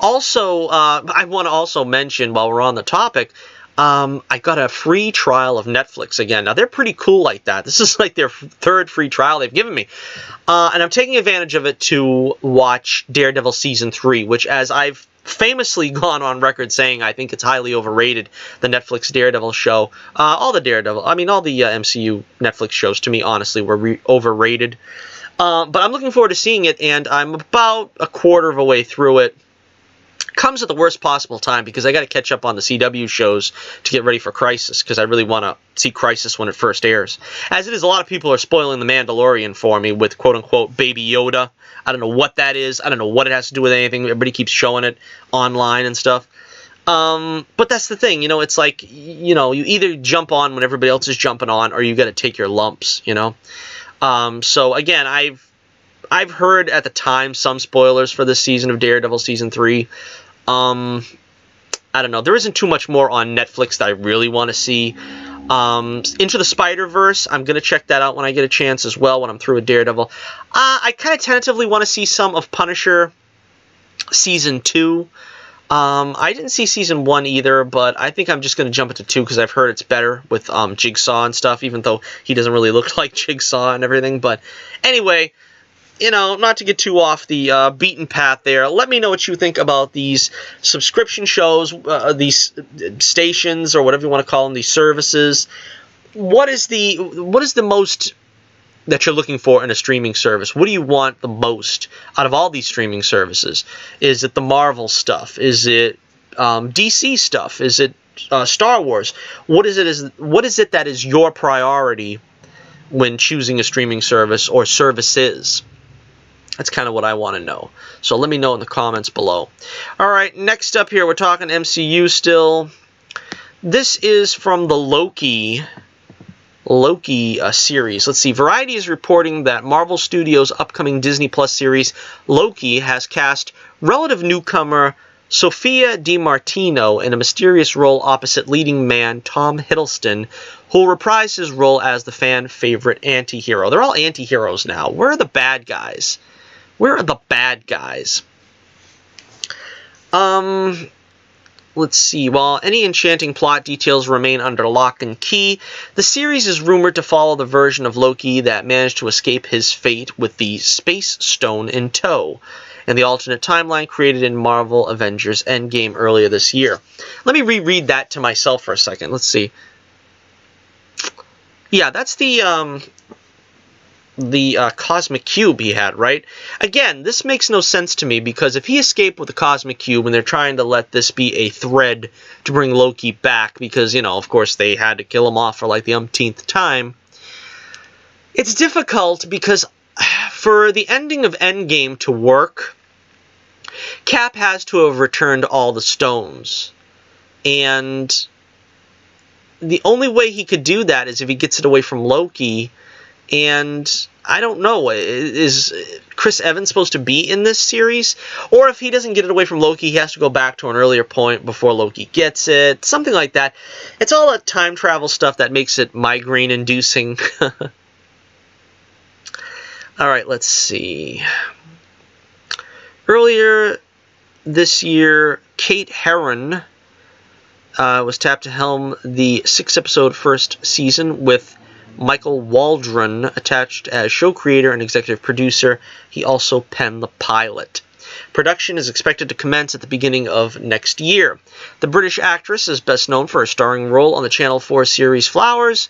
[SPEAKER 1] Also, I want to also mention, while we're on the topic, I got a free trial of Netflix again. Now, they're pretty cool like that. This is like their third free trial they've given me. And I'm taking advantage of it to watch Daredevil Season 3, which, as I've famously gone on record saying, I think it's highly overrated, the Netflix Daredevil show. All the MCU Netflix shows, to me, honestly, were overrated. But I'm looking forward to seeing it, and I'm about a quarter of a way through it. Comes at the worst possible time, because I got to catch up on the CW shows to get ready for Crisis, because I really want to see Crisis when it first airs. As it is, a lot of people are spoiling The Mandalorian for me with quote-unquote Baby Yoda. I don't know what that is. I don't know what it has to do with anything. Everybody keeps showing it online and stuff. But that's the thing, it's like, you either jump on when everybody else is jumping on, or you got to take your lumps, So again, I've heard at the time some spoilers for this season of Daredevil Season 3. I don't know. There isn't too much more on Netflix that I really want to see. Into the Spider-Verse, I'm going to check that out when I get a chance as well, when I'm through with Daredevil. I kind of tentatively want to see some of Punisher Season 2. I didn't see Season 1 either, but I think I'm just going to jump into 2, because I've heard it's better with Jigsaw and stuff, even though he doesn't really look like Jigsaw and everything. But anyway, not to get too off the beaten path there, let me know what you think about these subscription shows, these stations, or whatever you want to call them, these services. What is the most that you're looking for in a streaming service? What do you want the most out of all these streaming services? Is it the Marvel stuff? Is it DC stuff? Is it Star Wars? What is it that is your priority when choosing a streaming service or services? That's kind of what I want to know. So let me know in the comments below. All right, next up here, we're talking MCU still. This is from the Loki series. Let's see. Variety is reporting that Marvel Studios' upcoming Disney Plus series, Loki, has cast relative newcomer Sophia DiMartino in a mysterious role opposite leading man Tom Hiddleston, who will reprise his role as the fan favorite anti-hero. They're all anti-heroes now. Where are the bad guys? Where are the bad guys? Let's see. While any enchanting plot details remain under lock and key, the series is rumored to follow the version of Loki that managed to escape his fate with the Space Stone in tow, and the alternate timeline created in Marvel Avengers Endgame earlier this year. Let me reread that to myself for a second. Let's see. Yeah, that's the cosmic cube he had, right? Again, this makes no sense to me, because if he escaped with the cosmic cube and they're trying to let this be a thread to bring Loki back, because, you know, of course they had to kill him off for like the umpteenth time, it's difficult because for the ending of Endgame to work, Cap has to have returned all the stones. And the only way he could do that is if he gets it away from Loki. And I don't know, is Chris Evans supposed to be in this series? Or if he doesn't get it away from Loki, he has to go back to an earlier point before Loki gets it. Something like that. It's all that time travel stuff that makes it migraine-inducing. Alright, let's see. Earlier this year, Kate Herron was tapped to helm the 6-episode first season with Michael Waldron attached as show creator and executive producer. He also penned the pilot. Production is expected to commence at the beginning of next year. The British actress is best known for her starring role on the Channel 4 series Flowers,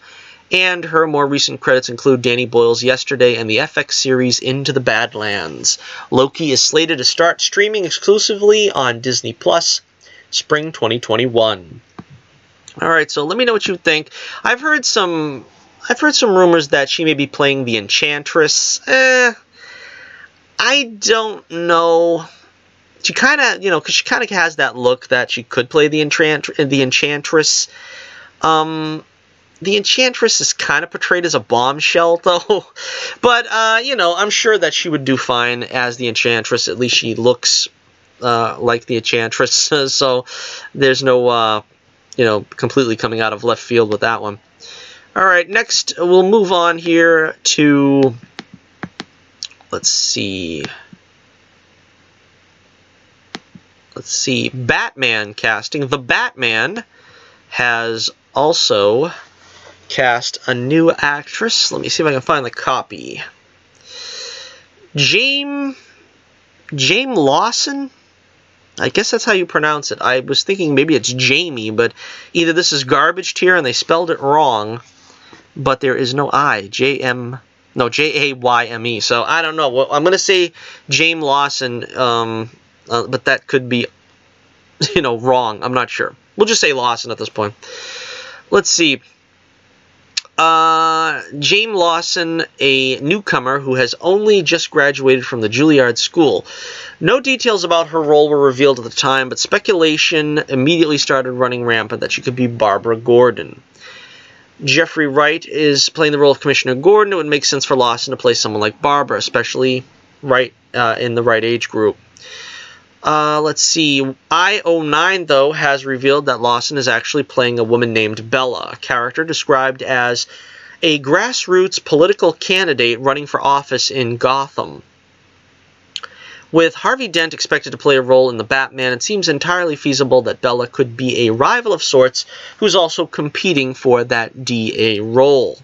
[SPEAKER 1] and her more recent credits include Danny Boyle's Yesterday and the FX series Into the Badlands. Loki is slated to start streaming exclusively on Disney Plus spring 2021. Alright, so let me know what you think. I've heard some rumors that she may be playing the Enchantress. I don't know. She kind of, you know, because she kind of has that look that she could play the Enchantress. The Enchantress is kind of portrayed as a bombshell, though. But, you know, I'm sure that she would do fine as the Enchantress. At least she looks like the Enchantress. So there's no, you know, completely coming out of left field with that one. Alright, next we'll move on here to, let's see, Batman casting. The Batman has also cast a new actress. Let me see if I can find the copy. James Lawson? I guess that's how you pronounce it. I was thinking maybe it's Jamie, but either this is garbage here and they spelled it wrong, but there is no I. Jayme. So I don't know. Well, I'm going to say James Lawson, but that could be, you know, wrong. I'm not sure. We'll just say Lawson at this point. Let's see. James Lawson, a newcomer who has only just graduated from the Juilliard School. No details about her role were revealed at the time, but speculation immediately started running rampant that she could be Barbara Gordon. Jeffrey Wright is playing the role of Commissioner Gordon. It would make sense for Lawson to play someone like Barbara, especially right in the right age group. Let's see. IO9, though, has revealed that Lawson is actually playing a woman named Bella, a character described as a grassroots political candidate running for office in Gotham. With Harvey Dent expected to play a role in the Batman, it seems entirely feasible that Bella could be a rival of sorts who's also competing for that DA role.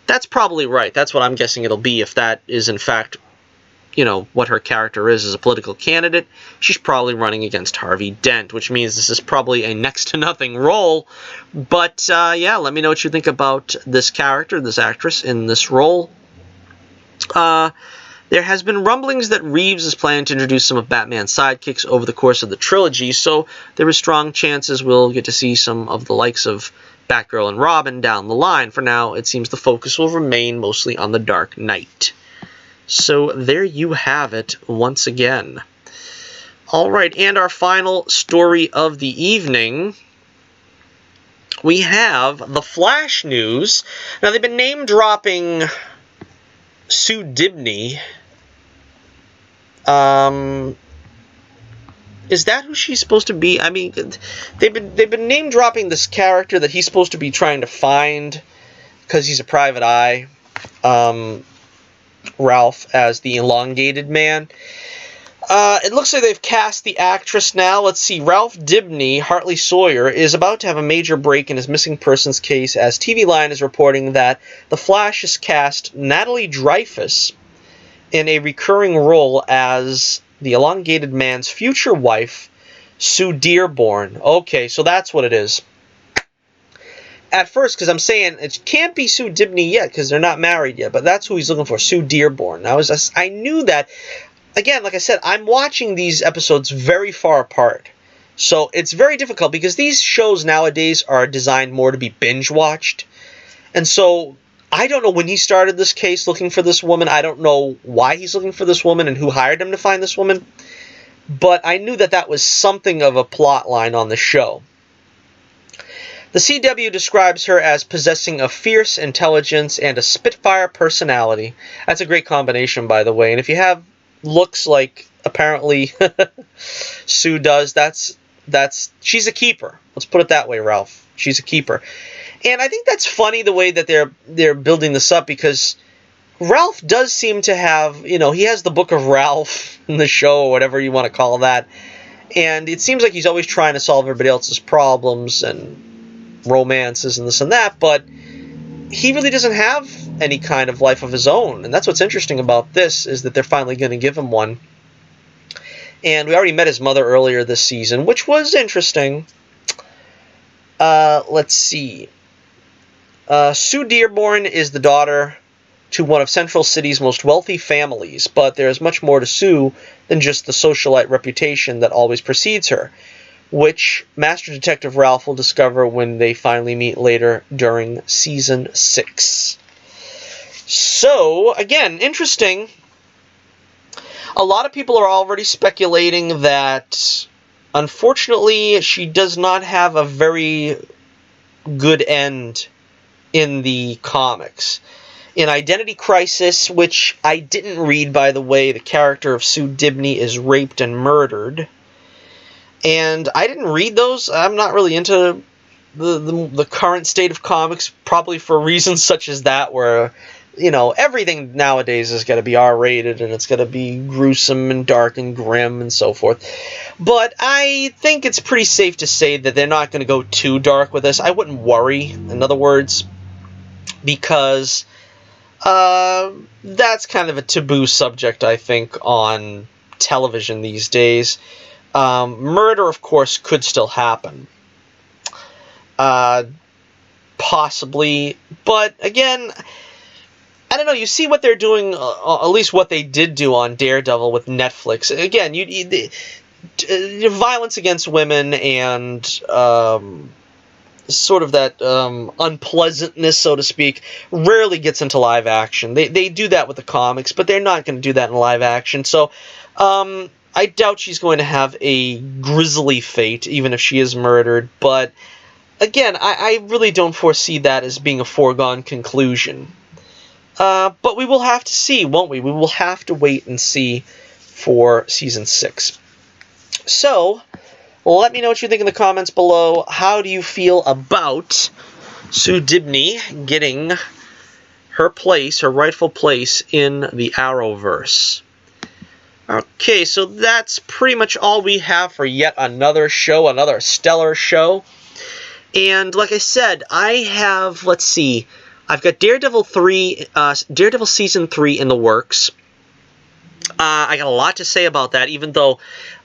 [SPEAKER 1] That's probably right. That's what I'm guessing it'll be if that is, in fact, you know, what her character is as a political candidate. She's probably running against Harvey Dent, which means this is probably a next-to-nothing role. But, yeah, let me know what you think about this character, this actress, in this role. There has been rumblings that Reeves is planning to introduce some of Batman's sidekicks over the course of the trilogy, so there are strong chances we'll get to see some of the likes of Batgirl and Robin down the line. For now, it seems the focus will remain mostly on the Dark Knight. So there you have it once again. Alright, and our final story of the evening, we have the Flash news. Now, they've been name-dropping Sue Dibney. Is that who she's supposed to be? I mean, they've been name-dropping this character that he's supposed to be trying to find because he's a private eye. Ralph as the elongated man. It looks like they've cast the actress now. Let's see. Ralph Dibney, Hartley Sawyer, is about to have a major break in his missing persons case, as TV Line is reporting that The Flash has cast Natalie Dreyfus in a recurring role as the elongated man's future wife, Sue Dearborn. Okay, so that's what it is. At first, because I'm saying it can't be Sue Dibney yet, because they're not married yet, but that's who he's looking for, Sue Dearborn. I knew that. Again, like I said, I'm watching these episodes very far apart. So it's very difficult because these shows nowadays are designed more to be binge-watched. And so I don't know when he started this case looking for this woman. I don't know why he's looking for this woman and who hired him to find this woman. But I knew that that was something of a plot line on the show. The CW describes her as possessing a fierce intelligence and a Spitfire personality. That's a great combination, by the way. And if you have looks like apparently Sue does, she's a keeper. Let's put it that way, Ralph. She's a keeper. And I think that's funny the way that they're building this up, because Ralph does seem to have, he has the Book of Ralph in the show, or whatever you want to call that. And it seems like he's always trying to solve everybody else's problems and romances and this and that, but he really doesn't have any kind of life of his own. And that's what's interesting about this, is that they're finally going to give him one. And we already met his mother earlier this season, which was interesting. Let's see. Sue Dearborn is the daughter to one of Central City's most wealthy families, but there is much more to Sue than just the socialite reputation that always precedes her, which Master Detective Ralph will discover when they finally meet later during Season 6. So, again, interesting. A lot of people are already speculating that, unfortunately, she does not have a very good end in the comics. In Identity Crisis, which I didn't read, by the way, the character of Sue Dibney is raped and murdered. And I didn't read those. I'm not really into the current state of comics, probably for reasons such as that, where, everything nowadays is going to be R-rated, and it's going to be gruesome and dark and grim and so forth. But I think it's pretty safe to say that they're not going to go too dark with this. I wouldn't worry, in other words, because that's kind of a taboo subject, I think, on television these days. Murder, of course, could still happen. Possibly. But, again, I don't know. You see what they're doing, at least what they did do on Daredevil with Netflix. Again, violence against women and sort of that unpleasantness, so to speak, rarely gets into live action. They do that with the comics, but they're not going to do that in live action. So, I doubt she's going to have a grisly fate, even if she is murdered. But, again, I really don't foresee that as being a foregone conclusion. But we will have to see, won't we? We will have to wait and see for Season 6. So, let me know what you think in the comments below. How do you feel about Sue Dibney getting her place, her rightful place in the Arrowverse? Okay, so that's pretty much all we have for yet another show, another stellar show. And like I said, I have, let's see, I've got Daredevil Season 3 in the works. I got a lot to say about that, even though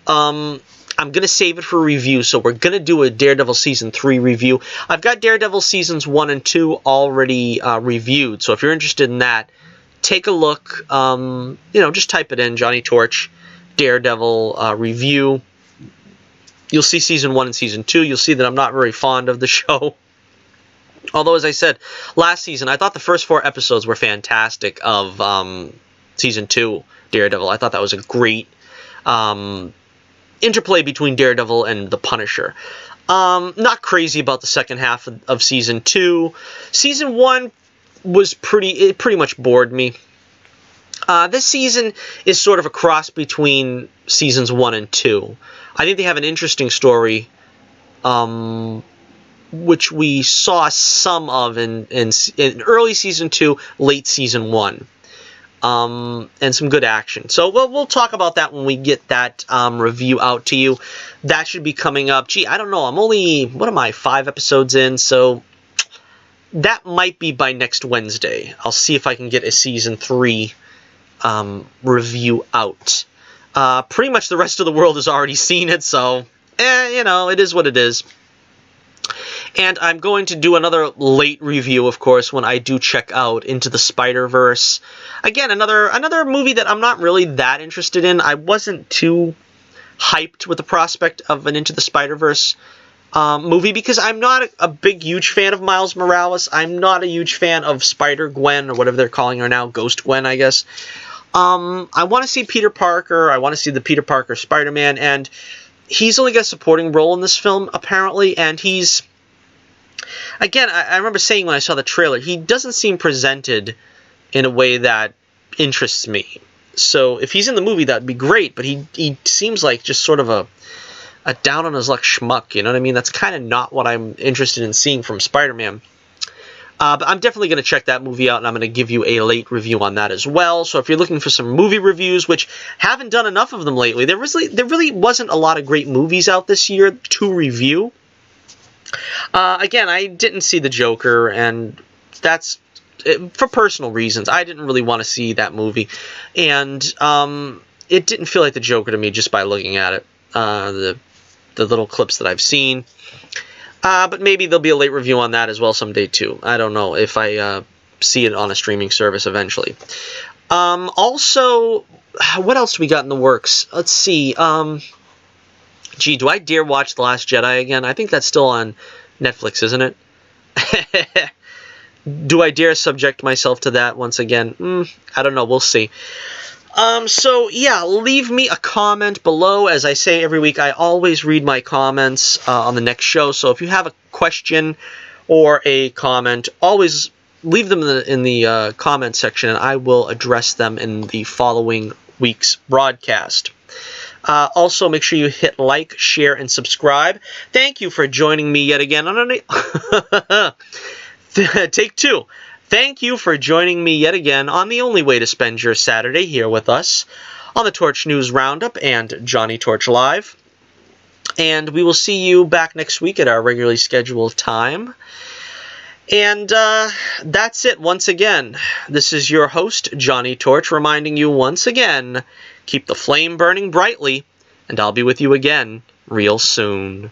[SPEAKER 1] I'm going to save it for review, so we're going to do a Daredevil Season 3 review. I've got Daredevil Seasons 1 and 2 already reviewed, so if you're interested in that, take a look. Just type it in, Johnny Torch, Daredevil review. You'll see Season 1 and Season 2. You'll see that I'm not very fond of the show. Although, as I said, last season, I thought the first 4 episodes were fantastic of Season 2, Daredevil. I thought that was a great interplay between Daredevil and the Punisher. Not crazy about the second half of Season 2. Season 1 was pretty much bored me. This season is sort of a cross between Seasons 1 and 2. I think they have an interesting story, which we saw some of in early Season 2, late Season 1. And some good action. So we'll talk about that when we get that review out to you. That should be coming up. Gee, I don't know. I'm only, 5 episodes in, so that might be by next Wednesday. I'll see if I can get a Season 3 review out. Pretty much the rest of the world has already seen it, so, it is what it is. And I'm going to do another late review, of course, when I do check out Into the Spider-Verse. Again, another movie that I'm not really that interested in. I wasn't too hyped with the prospect of an Into the Spider-Verse movie because I'm not a big, huge fan of Miles Morales. I'm not a huge fan of Spider-Gwen, or whatever they're calling her now, Ghost Gwen, I guess. I want to see Peter Parker. I want to see the Peter Parker Spider-Man, and he's only got a supporting role in this film, apparently, and he's... Again, I remember saying when I saw the trailer, he doesn't seem presented in a way that interests me. So if he's in the movie, that'd be great, but he seems like just sort of a down-on-his-luck schmuck, you know what I mean? That's kind of not what I'm interested in seeing from Spider-Man. But I'm definitely going to check that movie out, and I'm going to give you a late review on that as well. So if you're looking for some movie reviews, which haven't done enough of them lately, there really wasn't a lot of great movies out this year to review. Again, I didn't see The Joker, and that's for personal reasons. I didn't really want to see that movie, and it didn't feel like The Joker to me just by looking at it, the little clips that I've seen. But maybe there'll be a late review on that as well someday too. I don't know if I see it on a streaming service eventually. Also, what else do we got in the works? Let's see. Gee, do I dare watch The Last Jedi again? I think that's still on Netflix, isn't it? Do I dare subject myself to that once again? I don't know. We'll see. So, yeah, leave me a comment below. As I say every week, I always read my comments on the next show. So if you have a question or a comment, always leave them in the comment section, and I will address them in the following week's broadcast. Also, make sure you hit like, share, and subscribe. Thank you for joining me yet again on Take 2. Thank you for joining me yet again on the only way to spend your Saturday here with us on the Torch News Roundup and Johnny Torch Live. And we will see you back next week at our regularly scheduled time. And that's it once again. This is your host, Johnny Torch, reminding you once again, keep the flame burning brightly, and I'll be with you again real soon.